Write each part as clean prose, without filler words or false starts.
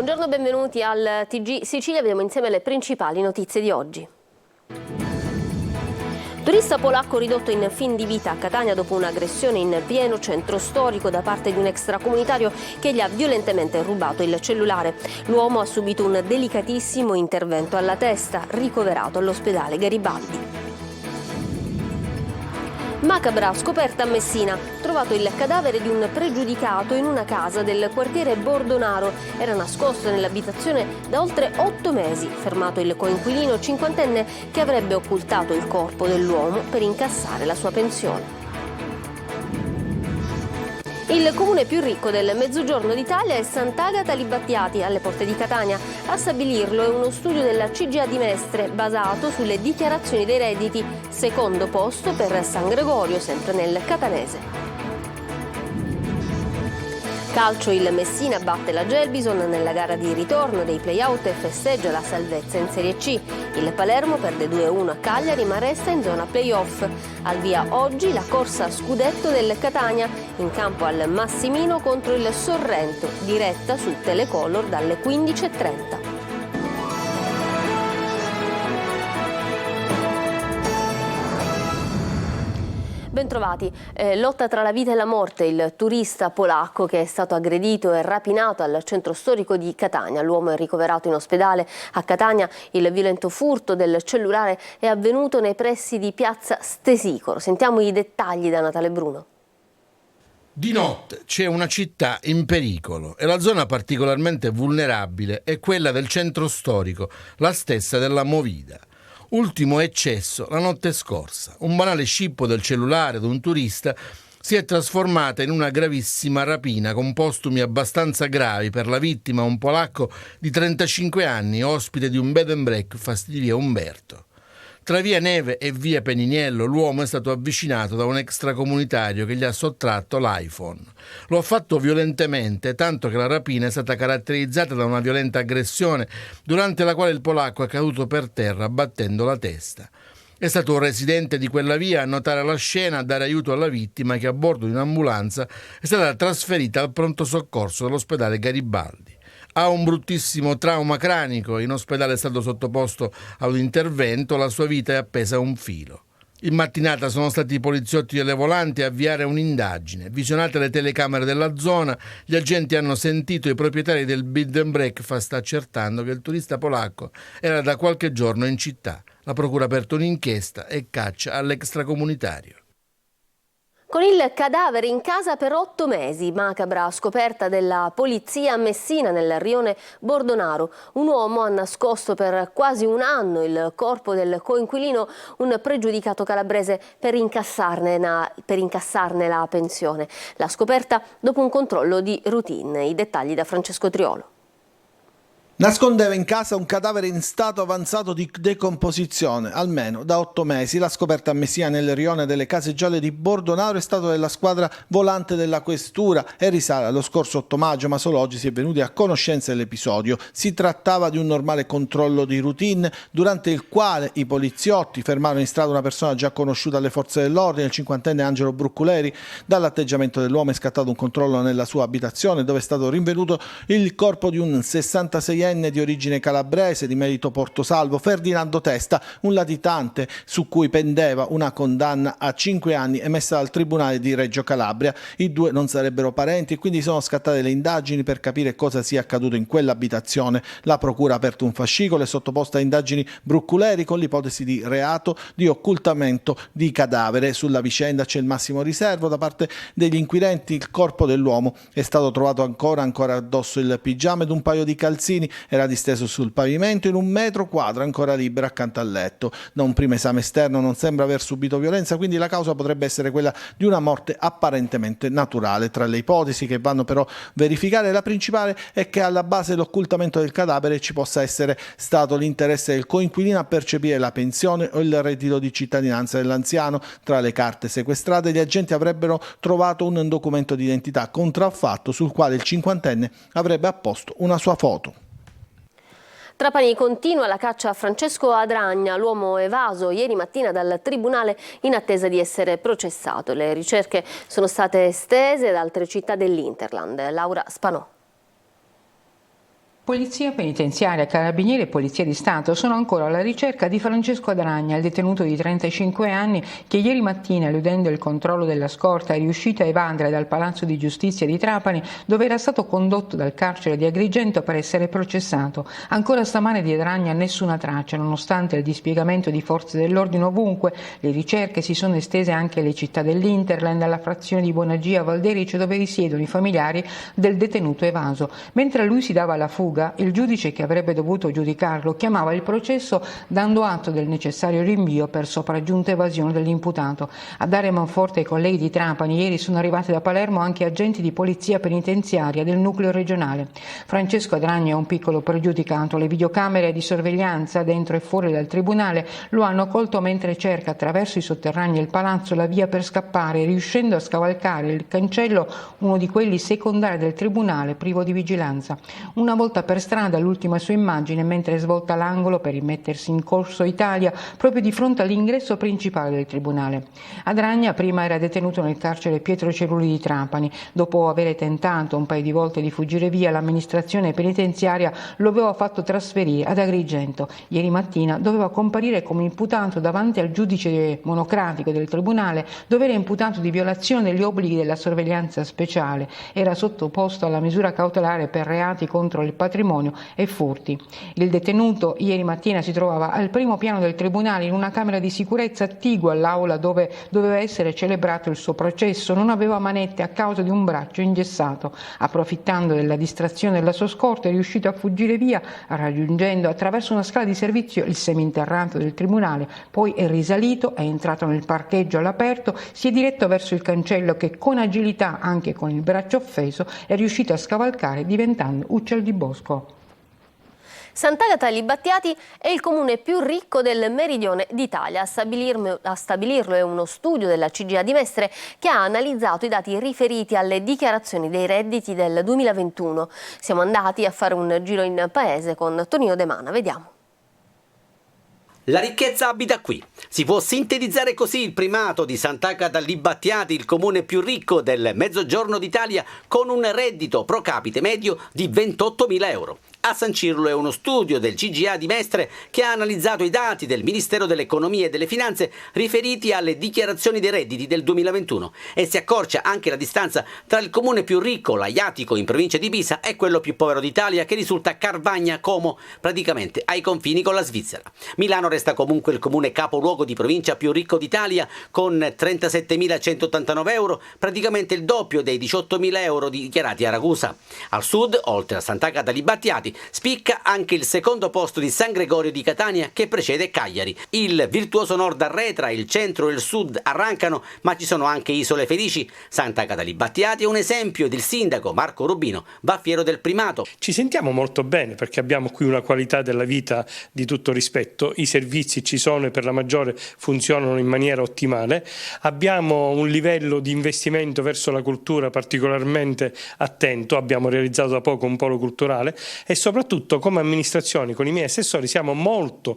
Buongiorno, benvenuti al TG Sicilia. Vediamo insieme le principali notizie di oggi. Turista polacco ridotto in fin di vita a Catania dopo un'aggressione in pieno centro storico da parte di un extracomunitario che gli ha violentemente rubato il cellulare. L'uomo ha subito un delicatissimo intervento alla testa, ricoverato all'ospedale Garibaldi. Macabra scoperta a Messina. Trovato il cadavere di un pregiudicato in una casa del quartiere Bordonaro. Era nascosto nell'abitazione da oltre 8 mesi. Fermato il coinquilino cinquantenne che avrebbe occultato il corpo dell'uomo per incassare la sua pensione. Il comune più ricco del Mezzogiorno d'Italia è Sant'Agata Li Battiati, alle porte di Catania. A stabilirlo è uno studio della CGA di Mestre basato sulle dichiarazioni dei redditi. Secondo posto per San Gregorio, sempre nel catanese. Calcio, il Messina batte la Gelbison nella gara di ritorno dei play-out e festeggia la salvezza in Serie C. Il Palermo perde 2-1 a Cagliari ma resta in zona play-off. Al via oggi la corsa a scudetto del Catania, in campo al Massimino contro il Sorrento, diretta su Telecolor dalle 15:30. Bentrovati. Lotta tra la vita e la morte, il turista polacco che è stato aggredito e rapinato al centro storico di Catania. L'uomo è ricoverato in ospedale a Catania. Il violento furto del cellulare è avvenuto nei pressi di piazza Stesicoro. Sentiamo i dettagli da Natale Bruno. Di notte c'è una città in pericolo e la zona particolarmente vulnerabile è quella del centro storico, la stessa della Movida. Ultimo eccesso la notte scorsa. Un banale scippo del cellulare di un turista si è trasformata in una gravissima rapina con postumi abbastanza gravi per la vittima, un polacco di 35 anni, ospite di un bed and breakfast di via Umberto. Tra via Neve e via Peniniello l'uomo è stato avvicinato da un extracomunitario che gli ha sottratto l'iPhone. Lo ha fatto violentemente, tanto che la rapina è stata caratterizzata da una violenta aggressione durante la quale il polacco è caduto per terra battendo la testa. È stato un residente di quella via a notare la scena, a dare aiuto alla vittima che a bordo di un'ambulanza è stata trasferita al pronto soccorso dell'ospedale Garibaldi. Ha un bruttissimo trauma cranico, in ospedale è stato sottoposto a un intervento, la sua vita è appesa a un filo. In mattinata sono stati i poliziotti delle volanti a avviare un'indagine. Visionate le telecamere della zona, gli agenti hanno sentito i proprietari del bed and breakfast accertando che il turista polacco era da qualche giorno in città. La procura ha aperto un'inchiesta e caccia all'extracomunitario. Con il cadavere in casa per 8 mesi, macabra scoperta della polizia a Messina nel rione Bordonaro. Un uomo ha nascosto per quasi un anno il corpo del coinquilino, un pregiudicato calabrese, per incassarne la pensione. La scoperta dopo un controllo di routine. I dettagli da Francesco Triolo. Nascondeva in casa un cadavere in stato avanzato di decomposizione, almeno da 8 mesi. La scoperta a Messina nel rione delle Case Gialle di Bordonaro è stata della squadra volante della questura e risale allo scorso 8 maggio, ma solo oggi si è venuti a conoscenza dell'episodio. Si trattava di un normale controllo di routine durante il quale i poliziotti fermarono in strada una persona già conosciuta alle forze dell'ordine, il cinquantenne Angelo Brucculeri. Dall'atteggiamento dell'uomo è scattato un controllo nella sua abitazione dove è stato rinvenuto il corpo di un 66enne di origine calabrese di merito Portosalvo, Ferdinando Testa, un latitante su cui pendeva una condanna a 5 anni emessa dal Tribunale di Reggio Calabria. I due non sarebbero parenti e quindi sono scattate le indagini per capire cosa sia accaduto in quell'abitazione. La procura ha aperto un fascicolo e sottoposta a indagini Brucculeri con l'ipotesi di reato di occultamento di cadavere. Sulla vicenda c'è il massimo riservo da parte degli inquirenti. Il corpo dell'uomo è stato trovato ancora addosso il pigiama ed un paio di calzini. Era disteso sul pavimento in 1 metro quadro, ancora libero accanto al letto. Da un primo esame esterno non sembra aver subito violenza, quindi la causa potrebbe essere quella di una morte apparentemente naturale. Tra le ipotesi che vanno però verificare, la principale è che alla base dell'occultamento del cadavere ci possa essere stato l'interesse del coinquilino a percepire la pensione o il reddito di cittadinanza dell'anziano. Tra le carte sequestrate, gli agenti avrebbero trovato un documento di identità contraffatto sul quale il cinquantenne avrebbe apposto una sua foto. Trapani continua la caccia a Francesco Adragna, l'uomo evaso ieri mattina dal tribunale in attesa di essere processato. Le ricerche sono state estese ad altre città dell'Interland. Laura Spanò. Polizia penitenziaria, Carabinieri e Polizia di Stato sono ancora alla ricerca di Francesco Adragna, il detenuto di 35 anni che ieri mattina, eludendo il controllo della scorta, è riuscito a evadere dal Palazzo di Giustizia di Trapani, dove era stato condotto dal carcere di Agrigento per essere processato. Ancora stamane di Adragna nessuna traccia, nonostante il dispiegamento di forze dell'ordine ovunque. Le ricerche si sono estese anche alle città dell'Interland, alla frazione di Bonagia Valderice, dove risiedono i familiari del detenuto evaso. Mentre lui si dava alla fuga, il giudice che avrebbe dovuto giudicarlo chiamava il processo dando atto del necessario rinvio per sopraggiunta evasione dell'imputato. A dare manforte ai colleghi di Trapani ieri sono arrivati da Palermo anche agenti di polizia penitenziaria del nucleo regionale. Francesco Adragna è un piccolo pregiudicato. Le videocamere di sorveglianza dentro e fuori dal tribunale lo hanno colto mentre cerca attraverso i sotterranei del palazzo la via per scappare, riuscendo a scavalcare il cancello, uno di quelli secondari del tribunale privo di vigilanza. Una volta per strada l'ultima sua immagine mentre svolta l'angolo per rimettersi in corso Italia proprio di fronte all'ingresso principale del tribunale. Adragna prima era detenuto nel carcere Pietro Cerulli di Trapani. Dopo aver tentato un paio di volte di fuggire via, l'amministrazione penitenziaria lo aveva fatto trasferire ad Agrigento. Ieri mattina doveva comparire come imputato davanti al giudice monocratico del tribunale, dove era imputato di violazione degli obblighi della sorveglianza speciale. Era sottoposto alla misura cautelare per reati contro il patrimonio e furti. Il detenuto ieri mattina si trovava al primo piano del tribunale in una camera di sicurezza attigua all'aula dove doveva essere celebrato il suo processo. Non aveva manette a causa di un braccio ingessato. Approfittando della distrazione della sua scorta è riuscito a fuggire via, raggiungendo attraverso una scala di servizio il seminterrato del tribunale. Poi è risalito, è entrato nel parcheggio all'aperto, si è diretto verso il cancello che con agilità, anche con il braccio offeso, è riuscito a scavalcare diventando uccel di bosco. Sant'Agata Agli Battiati è il comune più ricco del meridione d'Italia. A stabilirlo è uno studio della CGIA di Mestre che ha analizzato i dati riferiti alle dichiarazioni dei redditi del 2021. Siamo andati a fare un giro in paese con Tonino De Mana. Vediamo. La ricchezza abita qui. Si può sintetizzare così il primato di Sant'Agata Agli Battiati, il comune più ricco del Mezzogiorno d'Italia, con un reddito pro capite medio di 28.000 euro. A sancirlo è uno studio del CGIA di Mestre che ha analizzato i dati del Ministero dell'Economia e delle Finanze riferiti alle dichiarazioni dei redditi del 2021 e si accorcia anche la distanza tra il comune più ricco, l'Aiatico in provincia di Pisa, e quello più povero d'Italia che risulta a Carvagna Como, praticamente ai confini con la Svizzera. Milano resta comunque il comune capoluogo di provincia più ricco d'Italia con 37.189 euro, praticamente il doppio dei 18.000 euro dichiarati a Ragusa. Al sud, oltre a Sant'Agata Agli Battiati, spicca anche il secondo posto di San Gregorio di Catania che precede Cagliari. Il virtuoso nord arretra, il centro e il sud arrancano, ma ci sono anche isole felici. Sant'Agata Agli Battiati è un esempio ed il sindaco Marco Rubino va fiero del primato. Ci sentiamo molto bene perché abbiamo qui una qualità della vita di tutto rispetto, i servizi ci sono e per la maggiore funzionano in maniera ottimale, abbiamo un livello di investimento verso la cultura particolarmente attento, abbiamo realizzato da poco un polo culturale e soprattutto come amministrazioni con i miei assessori siamo molto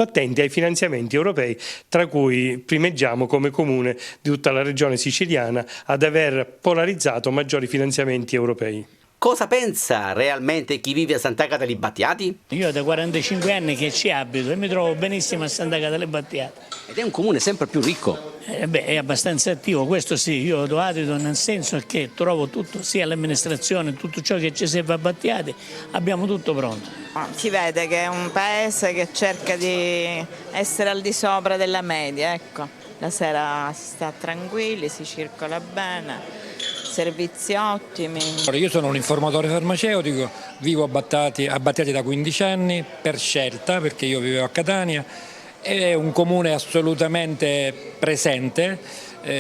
attenti ai finanziamenti europei, tra cui primeggiamo come comune di tutta la regione siciliana ad aver polarizzato maggiori finanziamenti europei. Cosa pensa realmente chi vive a Sant'Agata Agli Battiati? Io da 45 anni che ci abito e mi trovo benissimo a Sant'Agata Agli Battiati. Ed è un comune sempre più ricco. È abbastanza attivo, questo sì, io lo abito nel senso che trovo tutto, sia l'amministrazione, tutto ciò che ci serve a Battiati, abbiamo tutto pronto. Si vede che è un paese che cerca di essere al di sopra della media, ecco. La sera si sta tranquilli, si circola bene. Servizi ottimi. Io sono un informatore farmaceutico, vivo a Battiati da 15 anni per scelta perché io vivevo a Catania, è un comune assolutamente presente,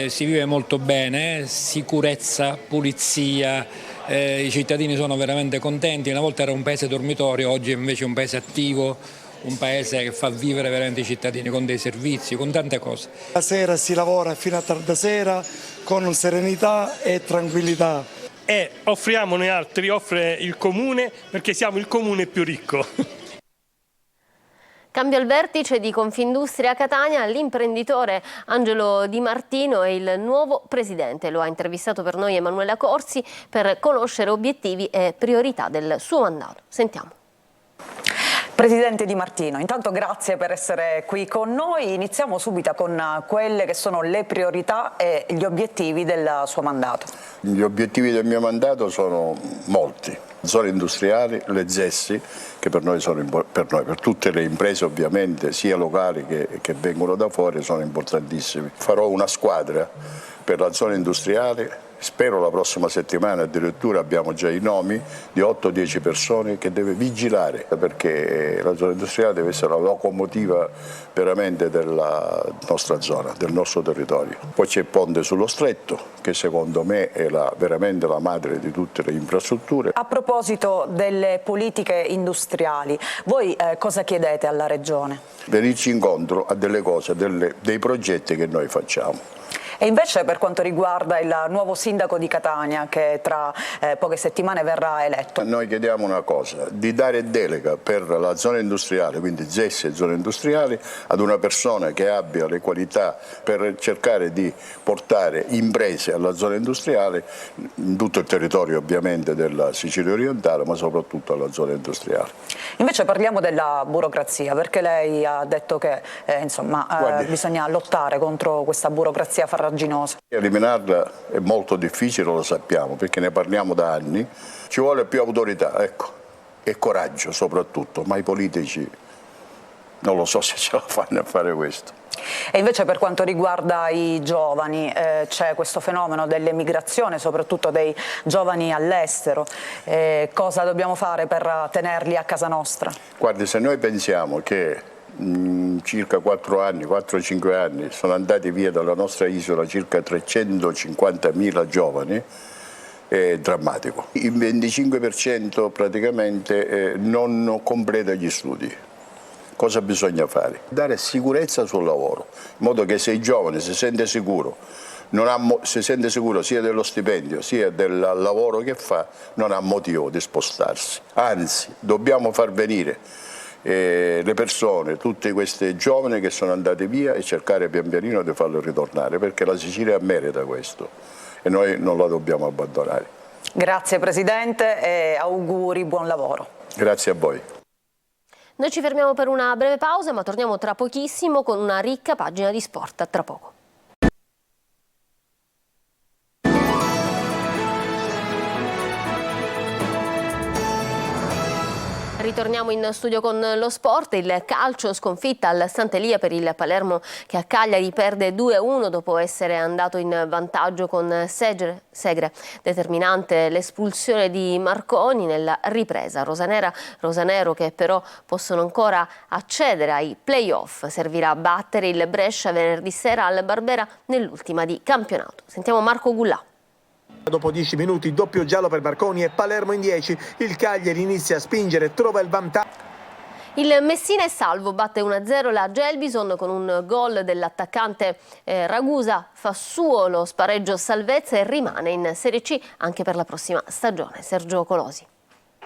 si vive molto bene, sicurezza, pulizia, i cittadini sono veramente contenti, una volta era un paese dormitorio, oggi è invece un paese attivo, un paese che fa vivere veramente i cittadini con dei servizi, con tante cose. La sera si lavora fino a tarda sera con serenità e tranquillità. E offriamo noi altri, offre il comune perché siamo il comune più ricco. Cambio al vertice di Confindustria Catania, l'imprenditore Angelo Di Martino è il nuovo presidente. Lo ha intervistato per noi Emanuela Corsi per conoscere obiettivi e priorità del suo mandato. Sentiamo. Presidente Di Martino, intanto grazie per essere qui con noi. Iniziamo subito con quelle che sono le priorità e gli obiettivi del suo mandato. Gli obiettivi del mio mandato sono molti. Zone industriali, le ZES, che per noi per tutte le imprese ovviamente, sia locali che vengono da fuori, sono importantissimi. Farò una squadra per la zona industriale. Spero la prossima settimana, addirittura abbiamo già i nomi di 8-10 persone che deve vigilare, perché la zona industriale deve essere la locomotiva veramente della nostra zona, del nostro territorio. Poi c'è il ponte sullo Stretto, che secondo me è veramente la madre di tutte le infrastrutture. A proposito delle politiche industriali, voi cosa chiedete alla Regione? Venirci incontro a delle cose, dei progetti che noi facciamo. E invece per quanto riguarda il nuovo sindaco di Catania che tra poche settimane verrà eletto? Noi chiediamo una cosa, di dare delega per la zona industriale, quindi ZES e zone industriali, ad una persona che abbia le qualità per cercare di portare imprese alla zona industriale in tutto il territorio ovviamente della Sicilia orientale, ma soprattutto alla zona industriale. Invece parliamo della burocrazia, perché lei ha detto che bisogna lottare contro questa burocrazia farraginosa. Eliminarla è molto difficile, lo sappiamo, perché ne parliamo da anni. Ci vuole più autorità, ecco, e coraggio soprattutto, ma i politici non lo so se ce la fanno a fare questo. E invece per quanto riguarda i giovani, c'è questo fenomeno dell'emigrazione, soprattutto dei giovani all'estero. Cosa dobbiamo fare per tenerli a casa nostra? Guardi, se noi pensiamo che circa 4-5 anni sono andati via dalla nostra isola circa 350.000 giovani, è drammatico. Il 25% praticamente non completa gli studi. Cosa bisogna fare? Dare sicurezza sul lavoro, in modo che se il giovane si sente sicuro, si sente sicuro sia dello stipendio sia del lavoro che fa, non ha motivo di spostarsi. Anzi, dobbiamo far venire le persone, tutte queste giovani che sono andate via, e cercare pian pianino di farle ritornare, perché la Sicilia merita questo e noi non la dobbiamo abbandonare. Grazie Presidente e auguri, buon lavoro. Grazie a voi. Noi ci fermiamo per una breve pausa, ma torniamo tra pochissimo con una ricca pagina di sport. A tra poco. Ritorniamo in studio con lo sport. Il calcio, sconfitta al Sant'Elia per il Palermo che a Cagliari perde 2-1 dopo essere andato in vantaggio con Segre. Determinante l'espulsione di Marconi nella ripresa. Rosanero che però possono ancora accedere ai play-off. Servirà a battere il Brescia venerdì sera al Barbera nell'ultima di campionato. Sentiamo Marco Gullà. Dopo 10 minuti, doppio giallo per Marconi e Palermo in 10. Il Cagliari inizia a spingere, trova il vantaggio. Il Messina è salvo, batte 1-0 la Gelbison con un gol dell'attaccante Ragusa, fa suo lo spareggio salvezza e rimane in Serie C anche per la prossima stagione. Sergio Colosi.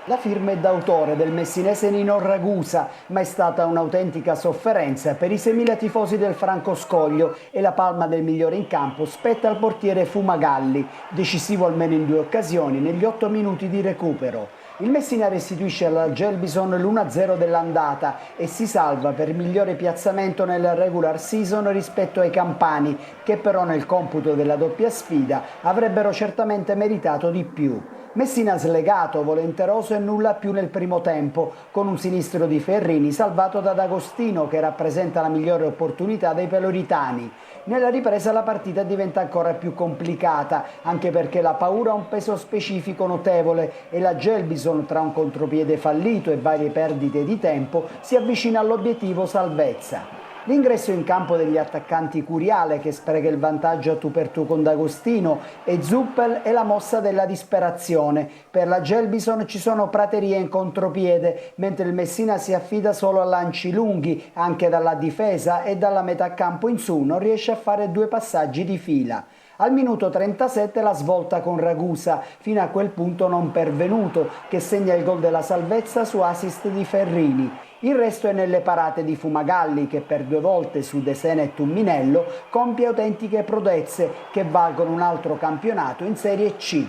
La firma è d'autore del messinese Nino Ragusa, ma è stata un'autentica sofferenza per i 6.000 tifosi del Franco Scoglio e la palma del migliore in campo spetta al portiere Fumagalli, decisivo almeno in 2 occasioni negli 8 minuti di recupero. Il Messina restituisce alla Gelbison l'1-0 dell'andata e si salva per migliore piazzamento nel regular season rispetto ai campani, che però nel computo della doppia sfida avrebbero certamente meritato di più. Messina slegato, volenteroso e nulla più nel primo tempo, con un sinistro di Ferrini salvato da D'Agostino che rappresenta la migliore opportunità dei peloritani. Nella ripresa la partita diventa ancora più complicata, anche perché la paura ha un peso specifico notevole e la Gelbison, tra un contropiede fallito e varie perdite di tempo, si avvicina all'obiettivo salvezza. L'ingresso in campo degli attaccanti Curiale che spreca il vantaggio a tu per tu con D'Agostino e Zuppel è la mossa della disperazione. Per la Gelbison ci sono praterie in contropiede, mentre il Messina si affida solo a lanci lunghi, anche dalla difesa e dalla metà campo in su non riesce a fare 2 passaggi di fila. Al minuto 37 la svolta con Ragusa, fino a quel punto non pervenuto, che segna il gol della salvezza su assist di Ferrini. Il resto è nelle parate di Fumagalli, che per 2 volte su De Sena e Tumminello compie autentiche prodezze che valgono un altro campionato in Serie C.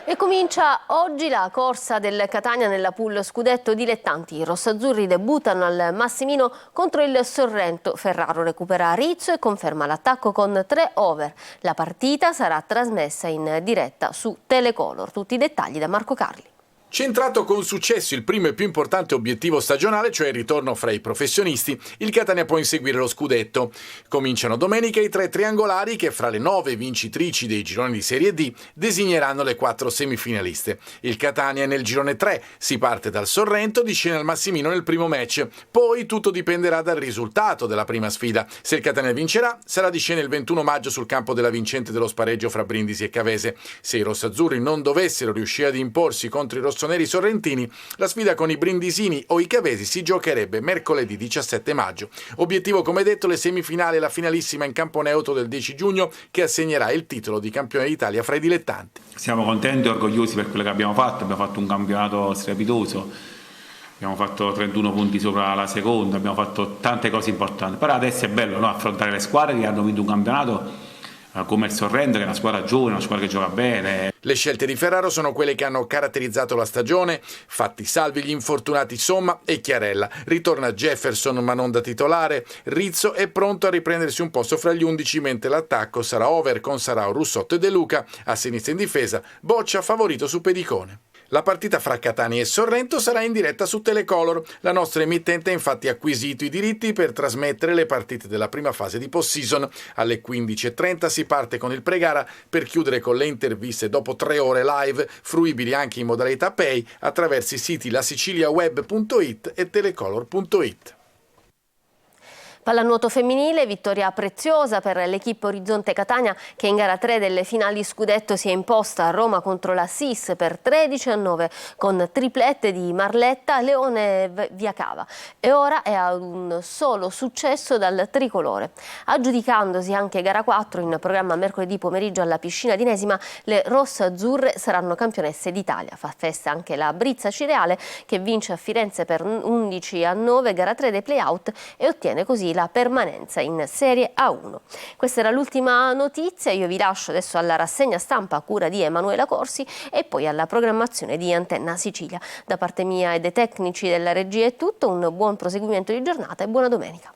E comincia oggi la corsa del Catania nella pool scudetto dilettanti. I rossazzurri debuttano al Massimino contro il Sorrento. Ferraro recupera Rizzo e conferma l'attacco con 3 over. La partita sarà trasmessa in diretta su Telecolor. Tutti i dettagli da Marco Carli. Centrato con successo il primo e più importante obiettivo stagionale, cioè il ritorno fra i professionisti, il Catania può inseguire lo scudetto. Cominciano domenica i 3 triangolari che fra le 9 vincitrici dei gironi di Serie D designeranno le 4 semifinaliste. Il Catania è nel girone 3, si parte dal Sorrento, di scena al Massimino nel primo match. Poi tutto dipenderà dal risultato della prima sfida. Se il Catania vincerà, sarà di scena il 21 maggio sul campo della vincente dello spareggio fra Brindisi e Cavese. Se i rossazzurri non dovessero riuscire ad imporsi contro i rossoneri sorrentini, la sfida con i brindisini o i cavesi si giocherebbe mercoledì 17 maggio. Obiettivo, come detto, le semifinali e la finalissima in campo neutro del 10 giugno che assegnerà il titolo di campione d'Italia fra i dilettanti. Siamo contenti e orgogliosi per quello che abbiamo fatto un campionato strepitoso, abbiamo fatto 31 punti sopra la seconda, abbiamo fatto tante cose importanti, però adesso è bello, no? Affrontare le squadre che hanno vinto un campionato come il Sorrento, che è una squadra giovane, una squadra che gioca bene. Le scelte di Ferraro sono quelle che hanno caratterizzato la stagione, fatti salvi gli infortunati Somma e Chiarella. Ritorna Jefferson ma non da titolare, Rizzo è pronto a riprendersi un posto fra gli 11, mentre l'attacco sarà over con Sarao, Russotto e De Luca, a sinistra in difesa Boccia favorito su Pedicone. La partita fra Catania e Sorrento sarà in diretta su Telecolor. La nostra emittente ha infatti acquisito i diritti per trasmettere le partite della prima fase di post-season. Alle 15:30 si parte con il pre-gara per chiudere con le interviste dopo 3 ore live, fruibili anche in modalità pay attraverso i siti lasiciliaweb.it e telecolor.it. Pallanuoto femminile, vittoria preziosa per l'equipe Orizzonte Catania che in gara 3 delle finali scudetto si è imposta a Roma contro la SIS per 13-9 con triplette di Marletta, Leone e Viacava, e ora è ad un solo successo dal tricolore. Aggiudicandosi anche gara 4 in programma mercoledì pomeriggio alla piscina di Nesima, le rosse-azzurre saranno campionesse d'Italia. Fa festa anche la Brizza Cireale che vince a Firenze per 11-9 gara 3 dei play-out e ottiene così la permanenza in Serie A1. Questa era l'ultima notizia, io vi lascio adesso alla rassegna stampa a cura di Emanuela Corsi e poi alla programmazione di Antenna Sicilia. Da parte mia e dei tecnici della regia è tutto, un buon proseguimento di giornata e buona domenica.